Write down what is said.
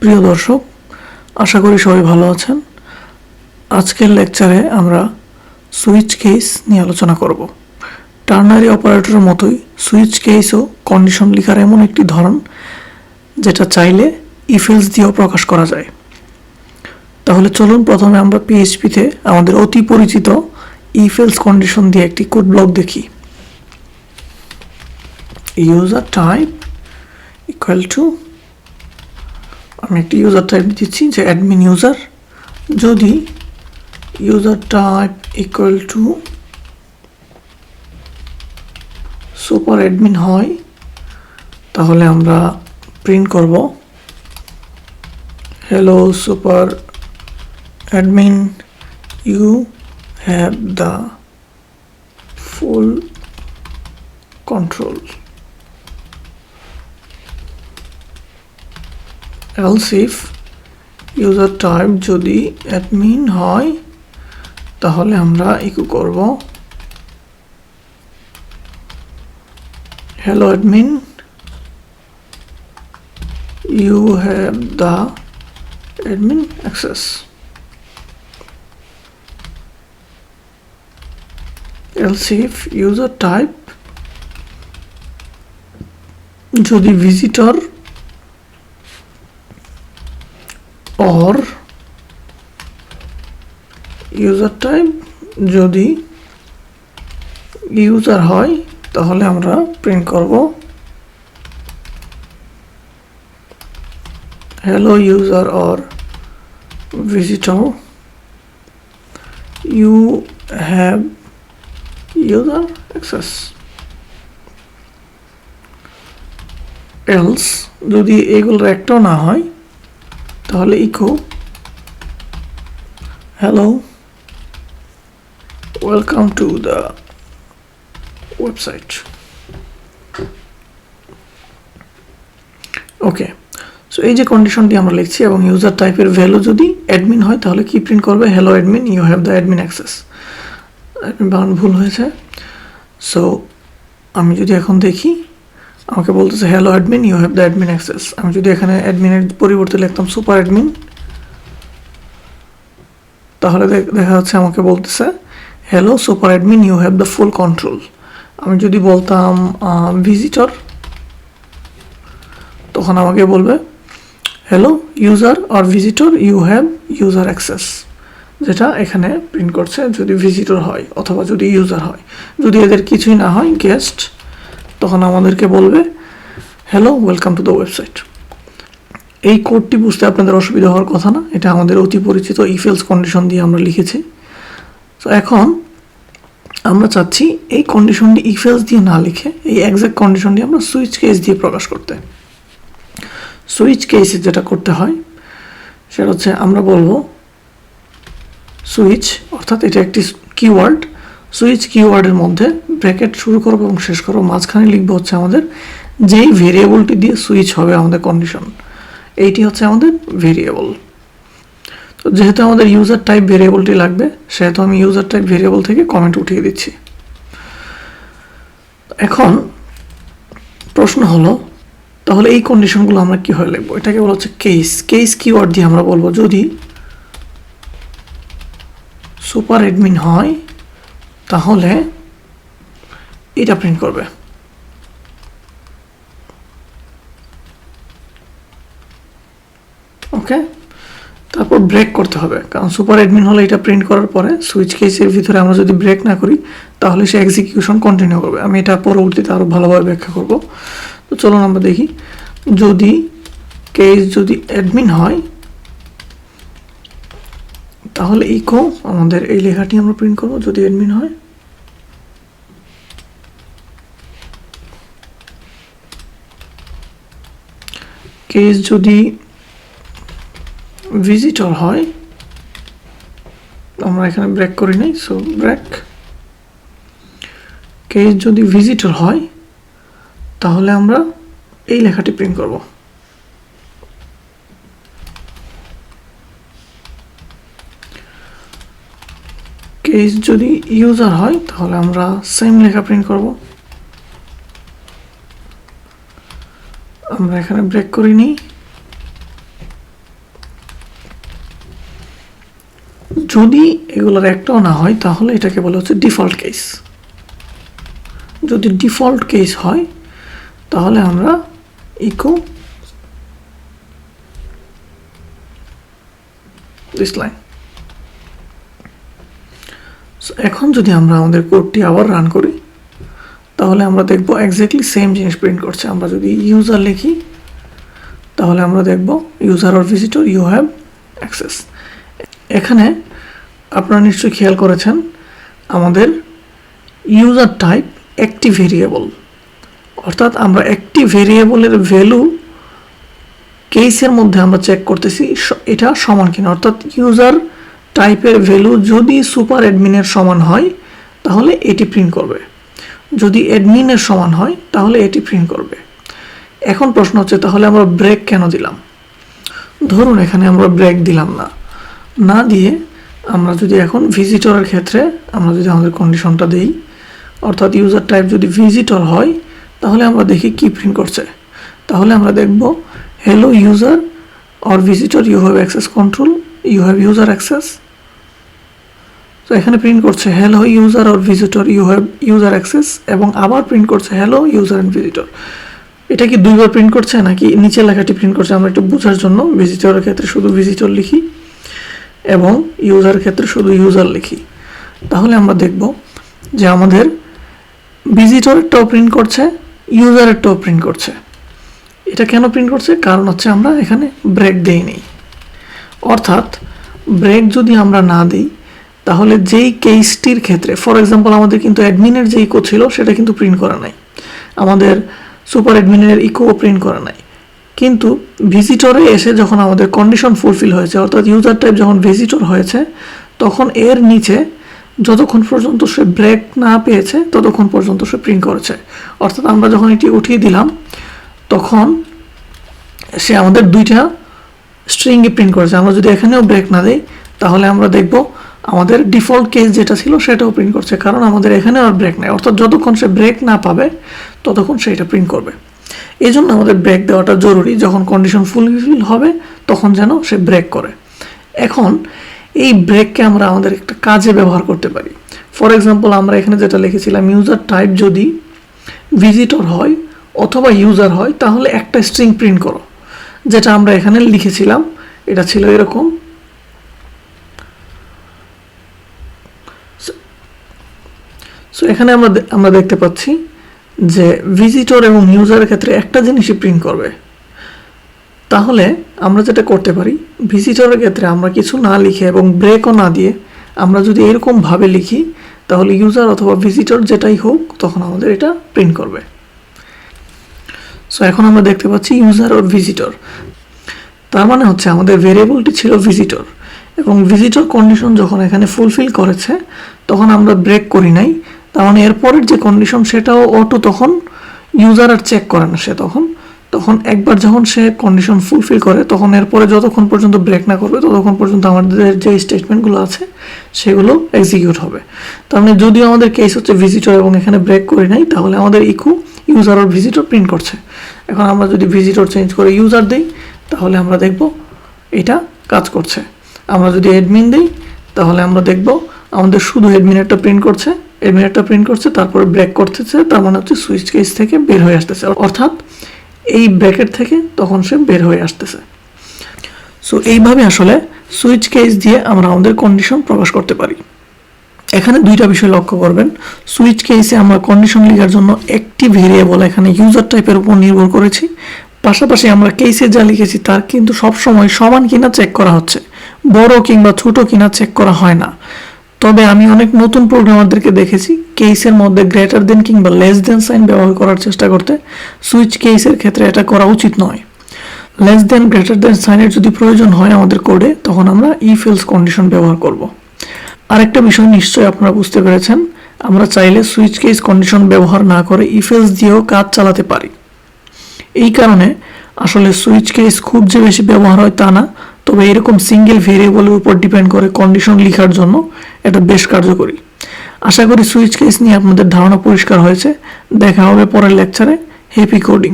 প্রিয় দর্শক, আশা করি সবাই ভালো আছেন। আজকের লেকচারে আমরা সুইচ কেস নিয়ে আলোচনা করব। টার্নারি অপারেটরের মতোই সুইচ কেসও কন্ডিশন লেখার এমন একটি ধরন যেটা চাইলে ইফ এলস দিয়েও প্রকাশ করা যায়। তাহলে চলুন প্রথমে আমরা পিএইচপিতে আমাদের অতি পরিচিত ইফ এলস কন্ডিশন দিয়ে একটি কোড ব্লক দেখি। ইউজার টাইপ ইকুয়াল টু, আমি একটি ইউজার টাইপ দিচ্ছি যে অ্যাডমিন ইউজার। যদি user type equal to super admin হয় তাহলে আমরা প্রিন্ট করব hello super admin, you have the full control. else if user type যদি admin হয় তাহলে আমরা ইকো করব hello admin, you have the admin access. else if user type যদি visitor or user type যদি ইউজার হয় তাহলে আমরা প্রিন্ট করব hello user or visitor, you have user access. else যদি এগুলোর একটাও না হয় তাহলে echo hello welcome to the website. Okay, so এই যে কন্ডিশনটি আমরা লিখছি এবং ইউজার টাইপের ভ্যালু যদি অ্যাডমিন হয় তাহলে কি প্রিন্ট করবে hello admin, you have the admin access. Admin বানান ভুল হয়েছে। সো আমি যদি এখন দেখি আমাকে বলতেছে hello admin, you have the admin access. আমি যদি এখানে অ্যাডমিনের পরিবর্তে লিখতাম সুপার অ্যাডমিন তাহলে দেখা যাচ্ছে আমাকে বলতেছে hello super admin, you have the full control. আমি যদি বলতাম ভিজিটর তখন আমাকে বলবে হ্যালো ইউজার আর visitor, you have user access, যেটা এখানে প্রিন্ট করছে যদি ভিজিটর হয় অথবা যদি ইউজার হয়। যদি এদের কিছুই না হয় গেস্ট, তখন আমাদেরকে বলবে hello welcome to the website. এই কোডটি বুঝতে আপনাদের অসুবিধা হওয়ার কথা না, এটা আমাদের অতি পরিচিত ইফ এলস কন্ডিশন দিয়ে আমরা লিখেছি। তো এখন আমরা চাচ্ছি এই কন্ডিশনটি ইফ এলস দিয়ে না লিখে এই এক্সাক্ট কন্ডিশনটি আমরা সুইচ কেস দিয়ে প্রকাশ করতে। সুইচ কেসে যেটা করতে হয় সেটা হচ্ছে আমরা বলবো সুইচ, অর্থাৎ এটা একটি কিওয়ার্ড। সুইচ কিওয়ার্ডের মধ্যে ব্র্যাকেট শুরু করবো এবং শেষ করবো, মাঝখানে লিখবো হচ্ছে আমাদের যেই ভেরিয়েবলটি দিয়ে সুইচ হবে আমাদের কন্ডিশন, এইটি হচ্ছে আমাদের ভেরিয়েবল। তো যেহেতু আমাদের ইউজার টাইপ ভেরিয়েবলটি লাগবে সেহেতু আমি ইউজার টাইপ ভেরিয়েবল থেকে কমেন্ট উঠিয়ে দিচ্ছি। এখন প্রশ্ন হলো তাহলে এই কন্ডিশনগুলো আমরা কীভাবে লিখবো? এটাকে বলা হচ্ছে কেস। কেস কিওয়ার্ড দিয়ে আমরা বলবো যদি সুপার অ্যাডমিন হয় তাহলে এটা প্রিন্ট করবে। ওকে, তারপর ব্রেক করতে হবে, কারণ সুপার অ্যাডমিন হলে এটা প্রিন্ট করার পরে সুইচ কেসের ভিতরে আমরা যদি ব্রেক না করি তাহলে সে এক্সিকিউশন কন্টিনিউ করবে। আমি এটা পরবর্তীতে আরও ভালোভাবে ব্যাখ্যা করব। তো চলুন আমরা দেখি, যদি কেস যদি অ্যাডমিন হয় তাহলে ইকো আমাদের এই লেখাটি আমরা প্রিন্ট করব যদি অ্যাডমিন হয়। কেস যদি ভিজিটর হয়, আমরা এখানে ব্রেক করি নাই, সো ব্রেক। কেস যদি ভিজিটর হয় তাহলে আমরা এই লেখাটি প্রিন্ট করব। কেস যদি ইউজার হয় তাহলে আমরা সেম লেখা প্রিন্ট করব। আমরা এখানে ব্রেক করিনি, যদি এগুলোর একটাও না হয় তাহলে এটাকে বলা হচ্ছে ডিফল্ট কেস। যদি ডিফল্ট কেস হয় তাহলে আমরা ইকো দিস লাইন। এখন যদি আমরা আমাদের কোডটি আবার রান করি তাহলে আমরা দেখব এক্স্যাক্টলি সেম জিনিস প্রিন্ট করছে। আমরা যদি ইউজার লিখি তাহলে আমরা দেখব user or visitor you have access. এখানে আপনারা নিশ্চয়ই খেয়াল করেছেন আমাদের ইউজার টাইপ একটি ভেরিয়েবল, অর্থাৎ আমরা একটি ভেরিয়েবলের ভ্যালু কেসের মধ্যে আমরা চেক করতেছি এটা সমান কিনা, অর্থাৎ ইউজার টাইপের ভ্যালু যদি সুপার অ্যাডমিনের সমান হয় তাহলে এটি প্রিন্ট করবে, যদি অ্যাডমিনের সমান হয় তাহলে এটি প্রিন্ট করবে। এখন প্রশ্ন হচ্ছে তাহলে আমরা ব্রেক কেন দিলাম? ধরুন এখানে আমরা ব্রেক দিলাম না দিয়ে আমরা যদি এখন ভিজিটরের ক্ষেত্রে আমরা যদি আমাদের কন্ডিশনটা দেই, অর্থাৎ ইউজার টাইপ যদি ভিজিটর হয় তাহলে আমরা দেখি কি প্রিন্ট করছে। তাহলে আমরা দেখব hello user or visitor you have access control, you have user access. তো এখানে প্রিন্ট করছে hello user or visitor you have user access, এবং আবার প্রিন্ট করছে হ্যালো ইউজার অ্যান্ড ভিজিটর। এটা কি দুইবার প্রিন্ট করছে নাকি নিচে লেখাটি প্রিন্ট করছে? আমরা একটু বোঝার জন্য ভিজিটরের ক্ষেত্রে শুধু ভিজিটর লিখি এবং ইউজার ক্ষেত্রে শুধু ইউজার লিখি। তাহলে আমরা দেখব যে আমাদের ভিজিটরেরটাও প্রিন্ট করছে, ইউজারেরটাও প্রিন্ট করছে। এটা কেন প্রিন্ট করছে? কারণ হচ্ছে আমরা এখানে ব্রেক দেইনি। অর্থাৎ ব্রেক যদি আমরা না দিই তাহলে যেই কেসটির ক্ষেত্রে ফর এক্সাম্পল আমাদের কিন্তু অ্যাডমিনের যে ইকো ছিল সেটা কিন্তু প্রিন্ট করা নাই, আমাদের সুপার অ্যাডমিনের ইকো প্রিন্ট করা নাই, কিন্তু ভিজিটরে এসে যখন আমাদের কন্ডিশন ফুলফিল হয়েছে অর্থাৎ ইউজার টাইপ যখন ভিজিটর হয়েছে তখন এর নিচে যতক্ষণ পর্যন্ত সে ব্রেক না পেয়েছে ততক্ষণ পর্যন্ত সে প্রিন্ট করেছে। অর্থাৎ আমরা যখন এটি উঠিয়ে দিলাম তখন সে আমাদের দুইটা স্ট্রিংয়ে প্রিন্ট করেছে। আমরা যদি এখানেও ব্রেক না দিই তাহলে আমরা দেখব আমাদের ডিফল্ট কেস যেটা ছিল সেটাও প্রিন্ট করছে, কারণ আমাদের এখানে আর ব্রেক নেই। অর্থাৎ যতক্ষণ সে ব্রেক না পাবে ততক্ষণ সে এটা প্রিন্ট করবে। এই জন্য আমাদের ব্রেক দেওয়াটা জরুরি, যখন কন্ডিশন ফুলফিল হবে তখন যেন সে ব্রেক করে। এখন এই ব্রেককে আমরা আমাদের একটা কাজে ব্যবহার করতে পারি। ফর এক্সাম্পল আমরা এখানে যেটা লিখেছিলাম ইউজার টাইপ যদি ভিজিটর হয় অথবা ইউজার হয় তাহলে একটা স্ট্রিং প্রিন্ট করো, যেটা আমরা এখানে লিখেছিলাম। এটা ছিল এরকম, সো এখানে আমরা দেখতে পাচ্ছি যে ভিজিটর এবং ইউজারের ক্ষেত্রে একটা জিনিসই প্রিন্ট করবে। তাহলে আমরা যেটা করতে পারি ভিজিটরের ক্ষেত্রে আমরা কিছু না লিখে এবং ব্রেকও না দিয়ে আমরা যদি এরকমভাবে লিখি তাহলে ইউজার অথবা ভিজিটর যেটাই হোক তখন আমাদের এটা প্রিন্ট করবে। সো এখন আমরা দেখতে পাচ্ছি ইউজার অর ভিজিটর, তার মানে হচ্ছে আমাদের ভেরিয়েবলটি ছিল ভিজিটর এবং ভিজিটর কন্ডিশন যখন এখানে ফুলফিল করেছে তখন আমরা ব্রেক করি নাই। তার মানে এরপরের যে কন্ডিশন সেটাও অটো তখন ইউজার আর চেক করে না, সে তখন একবার যখন সে কন্ডিশন ফুলফিল করে তখন এরপরে যতক্ষণ পর্যন্ত ব্রেক না করবে ততক্ষণ পর্যন্ত আমাদের যে স্টেটমেন্টগুলো আছে সেগুলো এক্সিকিউট হবে। তার মানে যদিও আমাদের কেস হচ্ছে ভিজিটর এবং এখানে ব্রেক করি নাই তাহলে আমাদের ইকো ইউজার আর ভিজিটর প্রিন্ট করছে। এখন আমরা যদি ভিজিটর চেঞ্জ করে ইউজার দিই তাহলে আমরা দেখব এটা কাজ করছে। আমরা যদি অ্যাডমিন দিই তাহলে আমরা দেখব আমাদের শুধু অ্যাডমিনেরটা প্রিন্ট করছে, অ্যাডমিনেরটা প্রিন্ট করছে তারপরে ব্রেক করতেছে, তার মানে হচ্ছে সুইচ কেস থেকে বের হয়ে আসতেছে, অর্থাৎ এই ব্র্যাকেট থেকে তখন সে বের হয়ে আসতেছে। সো এইভাবে আসলে সুইচ কেস দিয়ে আমরা আমাদের কন্ডিশন প্রকাশ করতে পারি। এখানে দুইটা বিষয় লক্ষ্য করবেন। সুইচ কেসে আমরা কন্ডিশন লেখার জন্য একটি ভেরিয়েবল এখানে ইউজার টাইপের উপর নির্ভর করেছি, পাশাপাশি আমরা কেসে যা লিখেছি তার কিন্তু সবসময় সমান কিনা চেক করা হচ্ছে, বড় কিংবা ছোট কিনা চেক করা হয় না। তবে আমি অনেক নতুন প্রোগ্রামারদেরকে দেখেছি কেসের মধ্যে গ্রেটার দেন কিংবা লেস দেন সাইন ব্যবহার করার চেষ্টা করতে। সুইচ কেসের ক্ষেত্রে এটা করা উচিত নয়। লেস দেন গ্রেটার দেন সাইনের যদি প্রয়োজন হয় আমাদের কোডে তখন আমরা ইফ এলস কন্ডিশন ব্যবহার করব। আরেকটা বিষয় নিশ্চয়ই আপনারা বুঝতে পেরেছেন, আমরা চাইলে সুইচ কেস কন্ডিশন ব্যবহার না করে ইফ এলস দিয়েও কাজ চালাতে পারি। এই কারণে আসলে সুইচ কেস খুব যে বেশি ব্যবহার হয় তা না, তবে এরকম সিঙ্গেল ভেরিয়েবলের উপর ডিপেন্ড করে কন্ডিশন লেখার জন্য এটা বেশ কার্যকরী। আশা করি সুইচ কেস নিয়ে আপনাদের ধারণা পরিষ্কার হয়েছে। দেখা হবে পরের লেকচারে। Happy coding.